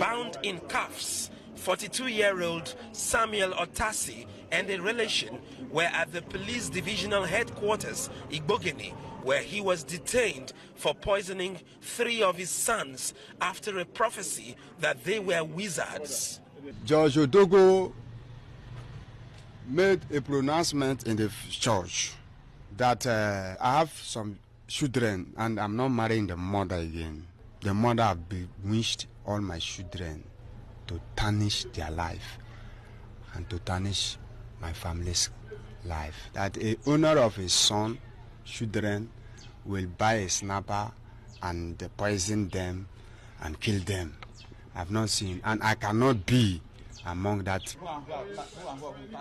bound in cuffs, 42-year-old Samuel Otasi and a relation were at the police divisional headquarters, Igbogeni, where he was detained for poisoning 3 of his sons after a prophecy that they were wizards. Judge Odogo made a pronouncement in the church that I have some children and I'm not marrying the mother again. The mother have bewitched all my children to tarnish their life and to tarnish my family's life. That a owner of his son, children, will buy a snapper and poison them and kill them. I've not seen, and I cannot be among that.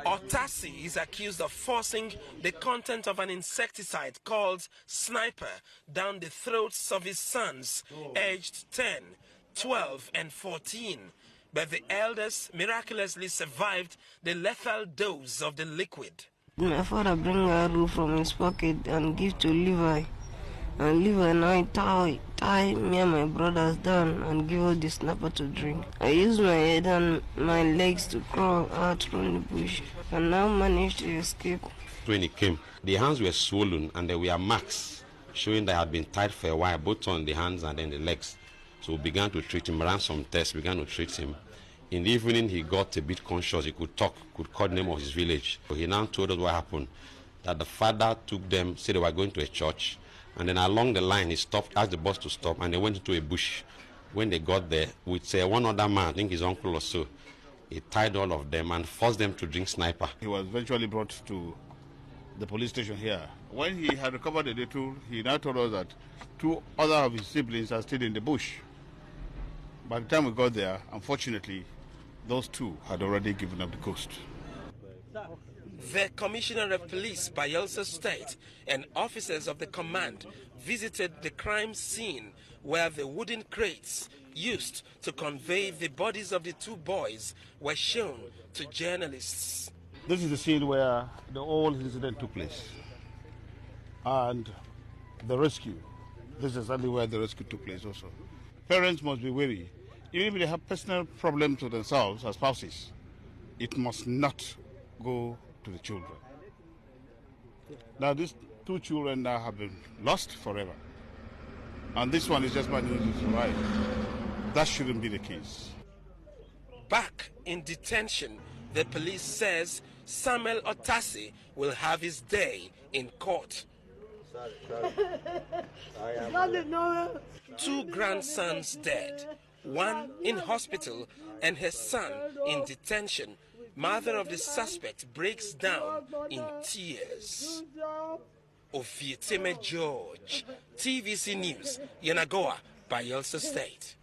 Otasi is accused of forcing the content of an insecticide called Sniper down the throats of his sons, aged 10, 12, and 14. But the elders miraculously survived the lethal dose of the liquid. My father bring a rope from his pocket and give to Levi. And Levi and I tie me and my brothers down and give us the snapper to drink. I use my head and my legs to crawl out from the bush and now managed to escape. When he came, the hands were swollen and there were marks showing that I had been tied for a while, both on the hands and then the legs. So we began to treat him, ran some tests, began to treat him. In the evening, he got a bit conscious. He could talk, could call the name of his village. So he now told us what happened, that the father took them, said they were going to a church, and then along the line, he stopped, asked the bus to stop, and they went into a bush. When they got there, with one other man, I think his uncle or so, he tied all of them and forced them to drink Sniper. He was eventually brought to the police station here. When he had recovered a little, he now told us that 2 other of his siblings are still in the bush. By the time we got there, unfortunately, those 2 had already given up the ghost. The Commissioner of Police, Bayelsa State, and officers of the command visited the crime scene where the wooden crates used to convey the bodies of the 2 boys were shown to journalists. This is the scene where the whole incident took place. And the rescue. This is exactly where the rescue took place also. Parents must be wary. Even if they have personal problems with themselves as spouses, it must not go to the children. Now these 2 children now have been lost forever. And this one is just managing to survive. That shouldn't be the case. Back in detention, the police says Samuel Otasi will have his day in court. 2 grandsons dead, 1 in hospital and her son in detention. Mother of the suspect breaks down in tears. Ofieteme George, TVC News, Yenagoa, Bayelsa State.